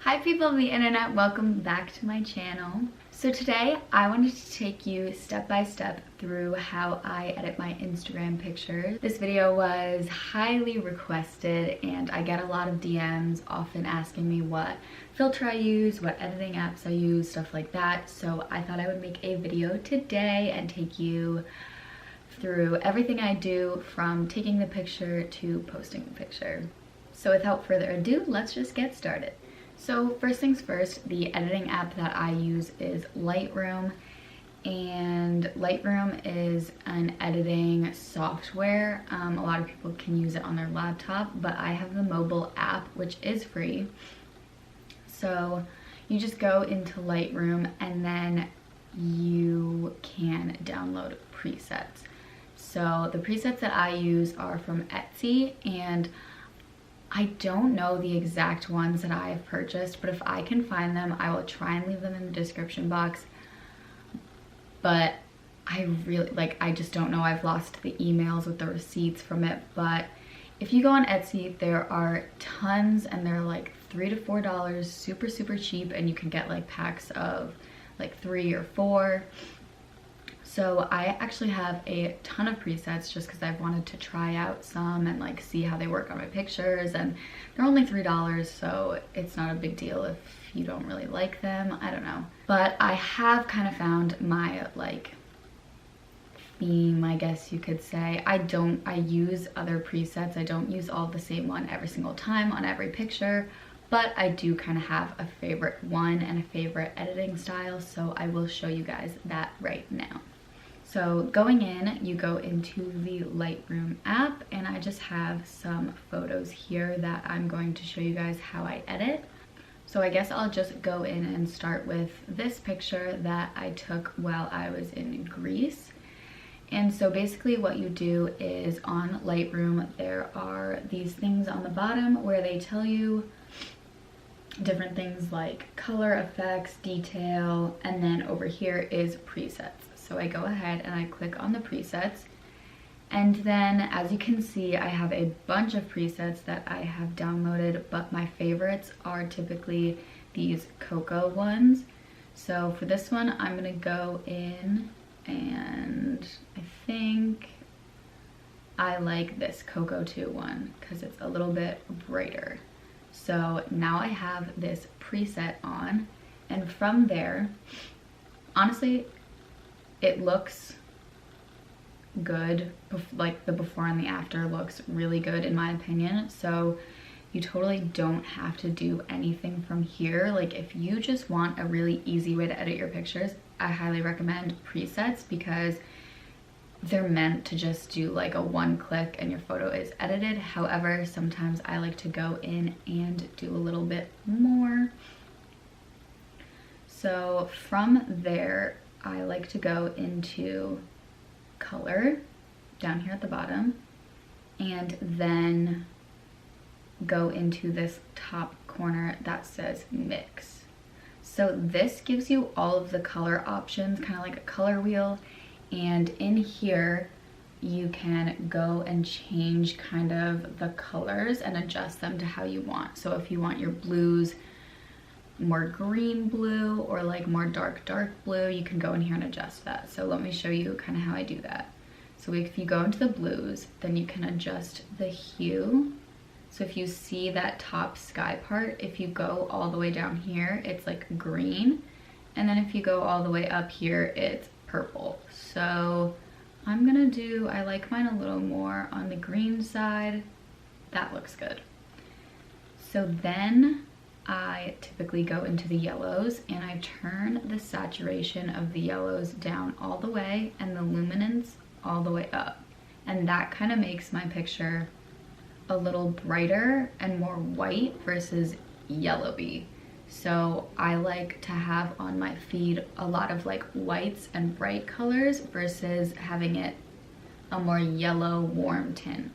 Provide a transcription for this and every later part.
Hi people of the internet, welcome back to my channel. So today I wanted to take you step by step through how I edit my Instagram pictures. This video was highly requested and I get a lot of DMs often asking me what filter I use, what editing apps I use, stuff like that. So I thought I would make a video today and take you through everything I do from taking the picture to posting the picture. So without further ado, let's just get started. So first things first, the editing app that I use is Lightroom, and Lightroom is an editing software. A lot of people can use it on their laptop, but I have the mobile app, which is free. So you just go into Lightroom and then you can download presets. So the presets that I use are from Etsy, and I don't know the exact ones that I have purchased, but if I can find them, I will try and leave them in the description box. But I just don't know. I've lost the emails with the receipts from it. But if you go on Etsy, there are tons, and they're like $3 to $4, super, super cheap, and you can get like packs of like 3 or 4. So I actually have a ton of presets just because I've wanted to try out some and like see how they work on my pictures, and they're only $3, so it's not a big deal if you don't really like them. I don't know. But I have kind of found my like theme, I guess you could say. I use other presets. I don't use all the same one every single time on every picture, but I do kind of have a favorite one and a favorite editing style, so I will show you guys that right now. So going in, you go into the Lightroom app, and I just have some photos here that I'm going to show you guys how I edit. So I guess I'll just go in and start with this picture that I took while I was in Greece. And so basically what you do is on Lightroom, there are these things on the bottom where they tell you different things like color effects, detail, and then over here is presets. So I go ahead and I click on the presets, and then as you can see, I have a bunch of presets that I have downloaded, but my favorites are typically these cocoa ones. So for this one, I'm gonna go in, and I think I like this cocoa 2 one because it's a little bit brighter. So now I have this preset on, and from there, honestly, it looks good. Like the before and the after looks really good in my opinion. So you totally don't have to do anything from here. Like if you just want a really easy way to edit your pictures, I highly recommend presets because they're meant to just do like a one click and your photo is edited. However, sometimes I like to go in and do a little bit more. So from there, I like to go into color down here at the bottom, and then go into this top corner that says mix. So this gives you all of the color options, kind of like a color wheel, and in here you can go and change kind of the colors and adjust them to how you want. So if you want your blues more green blue or like more dark blue, you can go in here and adjust that. So let me show you kind of how I do that. So if you go into the blues, then you can adjust the hue. So if you see that top sky part, if you go all the way down here, it's like green, and then if you go all the way up here, it's purple. So I'm gonna do, I like mine a little more on the green side. That looks good. So then I typically go into the yellows, and I turn the saturation of the yellows down all the way and the luminance all the way up. And that kind of makes my picture a little brighter and more white versus yellowy. So I like to have on my feed a lot of like whites and bright colors versus having it a more yellow warm tint.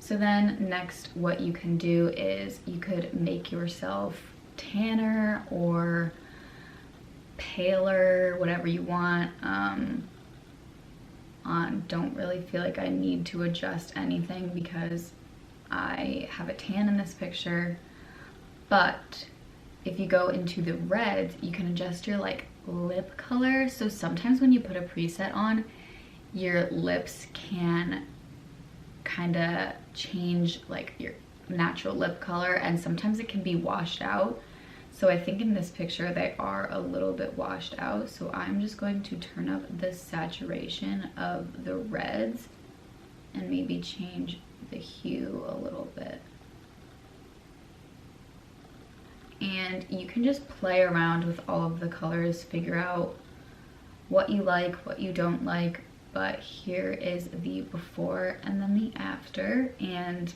So then next what you can do is you could make yourself tanner or paler, whatever you want. Don't really feel like I need to adjust anything because I have a tan in this picture. But if you go into the reds, you can adjust your like lip color. So sometimes when you put a preset on, your lips can kind of change like your natural lip color, and sometimes it can be washed out. So I think in this picture they are a little bit washed out, so I'm just going to turn up the saturation of the reds and maybe change the hue a little bit. And you can just play around with all of the colors, figure out what you like, what you don't like. But here is the before and then the after, and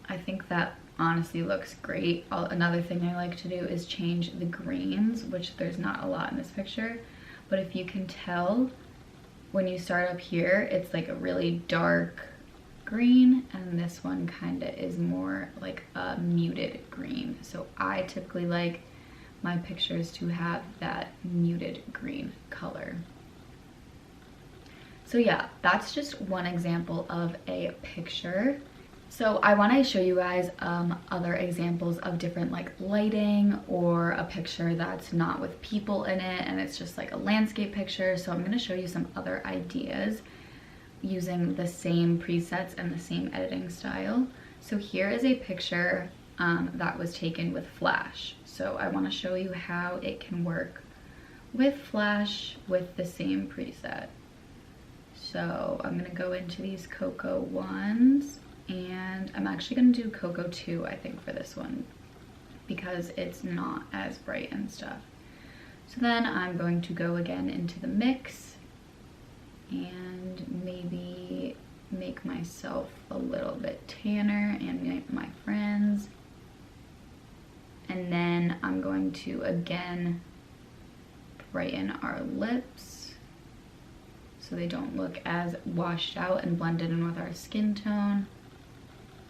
I think that honestly looks great. Another thing I like to do is change the greens, which there's not a lot in this picture, but if you can tell, when you start up here, it's like a really dark green, and this one kind of is more like a muted green. So I typically like my pictures to have that muted green color. So yeah, that's just one example of a picture. So I want to show you guys other examples of different like lighting, or a picture that's not with people in it and it's just like a landscape picture. So I'm going to show you some other ideas using the same presets and the same editing style. So here is a picture that was taken with Flash. So I want to show you how it can work with Flash with the same preset. So I'm gonna go into these Cocoa ones, and I'm actually gonna do Cocoa 2, I think, for this one, because it's not as bright and stuff. So then I'm going to go again into the mix and maybe make myself a little bit tanner and my friends. And then I'm going to again brighten our lips so they don't look as washed out and blended in with our skin tone.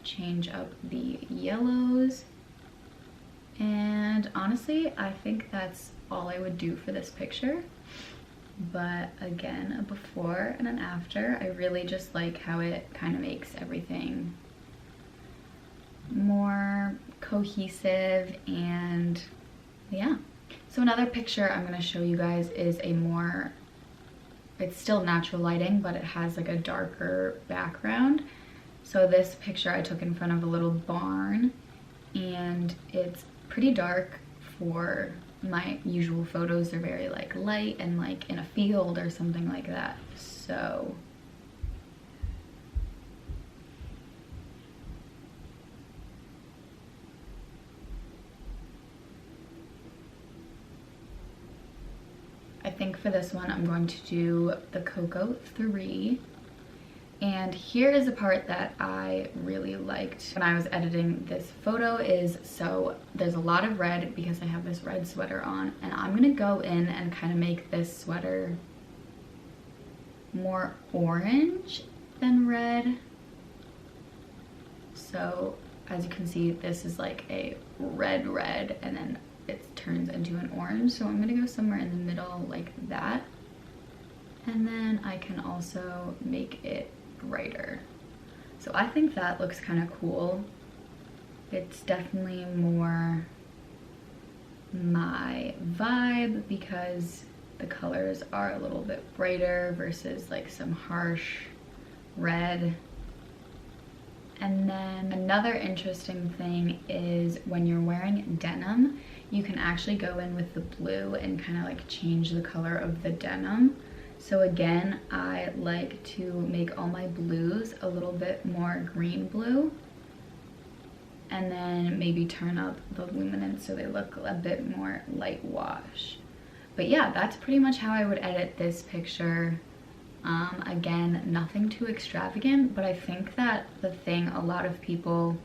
Change up the yellows. And honestly, I think that's all I would do for this picture. But again, a before and an after. I really just like how it kind of makes everything more cohesive, and yeah. So another picture I'm going to show you guys is a more, it's still natural lighting, but it has like a darker background. So this picture I took in front of a little barn, and it's pretty dark for my usual photos. They're very like light and like in a field or something like that. So I think for this one I'm going to do the Cocoa 3. And here is a part that I really liked when I was editing this photo is, so there's a lot of red because I have this red sweater on, and I'm gonna go in and kind of make this sweater more orange than red. So as you can see, this is like a red and then it turns into an orange. So I'm gonna go somewhere in the middle like that. And then I can also make it brighter. So I think that looks kind of cool. It's definitely more my vibe because the colors are a little bit brighter versus like some harsh red. And then another interesting thing is when you're wearing denim, you can actually go in with the blue and kind of like change the color of the denim. So again, I like to make all my blues a little bit more green blue, and then maybe turn up the luminance so they look a bit more light wash. But yeah, that's pretty much how I would edit this picture. Again, nothing too extravagant, but I think that the thing a lot of people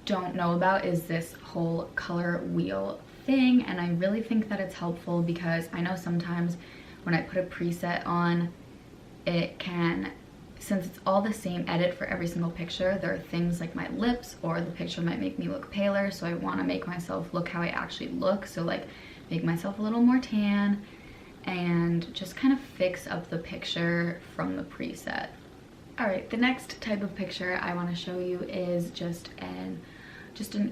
don't know about is this whole color wheel thing, and I really think that it's helpful because I know sometimes when I put a preset on, it can, since it's all the same edit for every single picture, there are things like my lips or the picture might make me look paler, so I want to make myself look how I actually look, so like make myself a little more tan and just kind of fix up the picture from the preset. All right, the next type of picture I want to show you is just an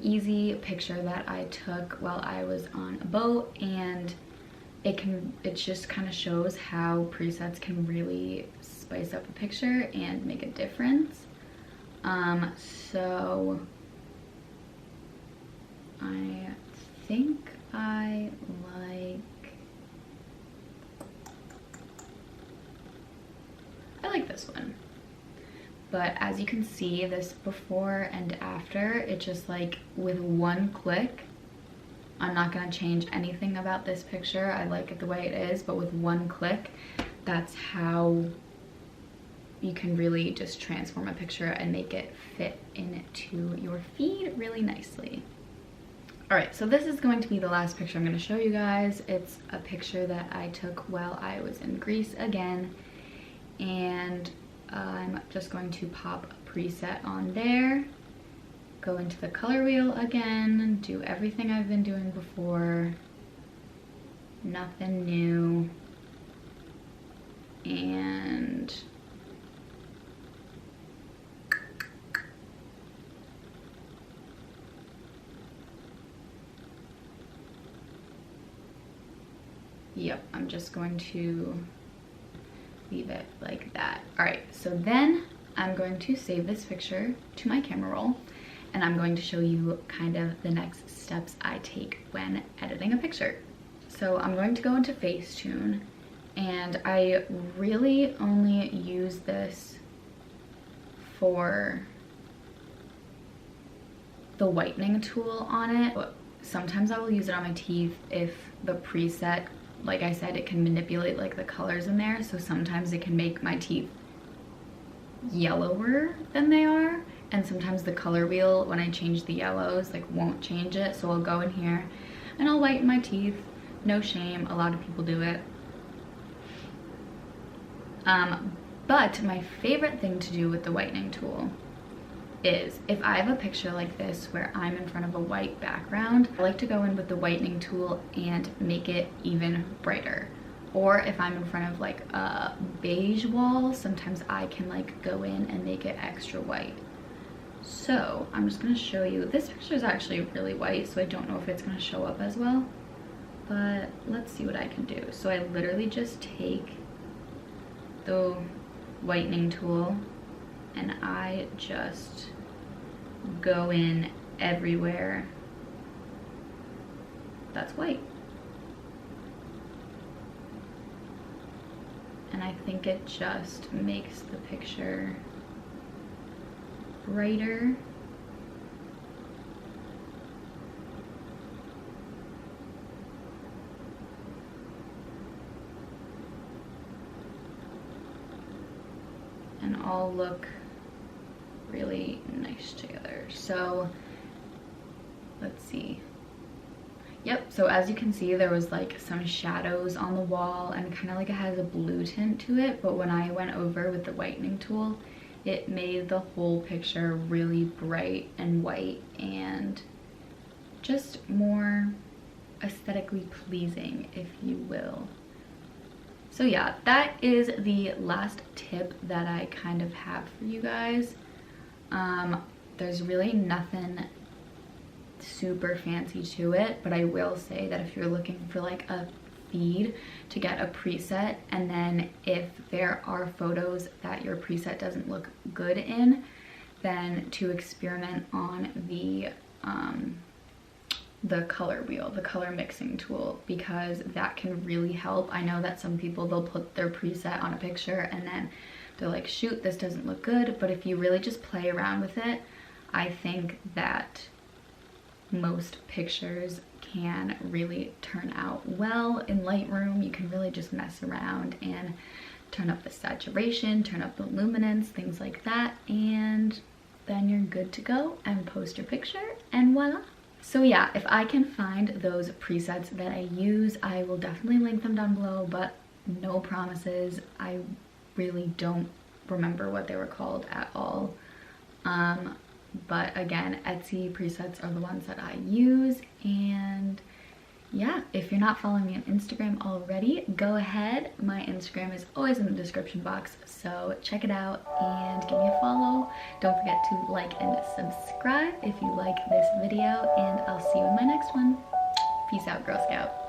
easy picture that I took while I was on a boat, and it just kind of shows how presets can really spice up a picture and make a difference. So I think I like this one. But as you can see, this before and after, it just like with one click, I'm not gonna change anything about this picture. I like it the way it is, but with one click, that's how you can really just transform a picture and make it fit into your feed really nicely. All right, so this is going to be the last picture I'm gonna show you guys. It's a picture that I took while I was in Greece again, and I'm just going to pop a preset on there, go into the color wheel again, do everything I've been doing before, nothing new, and yep, I'm just going to leave it like that. All right, so then I'm going to save this picture to my camera roll, and I'm going to show you kind of the next steps I take when editing a picture. So I'm going to go into Facetune, and I really only use this for the whitening tool on it. Sometimes I will use it on my teeth if the preset, like I said, it can manipulate like the colors in there, so sometimes it can make my teeth yellower than they are, and sometimes the color wheel, when I change the yellows, like won't change it. So I'll go in here and I'll whiten my teeth. No shame, a lot of people do it. But my favorite thing to do with the whitening tool is if I have a picture like this where I'm in front of a white background, I like to go in with the whitening tool and make it even brighter. Or if I'm in front of like a beige wall, sometimes I can like go in and make it extra white. So I'm just gonna show you, this picture is actually really white, so I don't know if it's gonna show up as well, but let's see what I can do. So I literally just take the whitening tool and I just go in everywhere that's white. And I think it just makes the picture brighter. And all look really nice together. So let's see. Yep, so as you can see, there was like some shadows on the wall and kind of like it has a blue tint to it, but when I went over with the whitening tool, it made the whole picture really bright and white and just more aesthetically pleasing, if you will. So yeah, that is the last tip that I kind of have for you guys. There's really nothing super fancy to it, but I will say that if you're looking for like a feed to get a preset, and then if there are photos that your preset doesn't look good in, then to experiment on the color wheel, the color mixing tool, because that can really help. I know that some people, they'll put their preset on a picture and then they're like, shoot, this doesn't look good. But if you really just play around with it, I think that most pictures can really turn out well in Lightroom. You can really just mess around and turn up the saturation, turn up the luminance, things like that, and then you're good to go and post your picture and voila. So yeah, if I can find those presets that I use, I will definitely link them down below, but no promises. I really don't remember what they were called at all. But again, Etsy presets are the ones that I use, and yeah, if you're not following me on Instagram already, go ahead. My Instagram is always in the description box, so check it out and give me a follow. Don't forget to like and subscribe if you like this video, and I'll see you in my next one. Peace out, Girl Scout.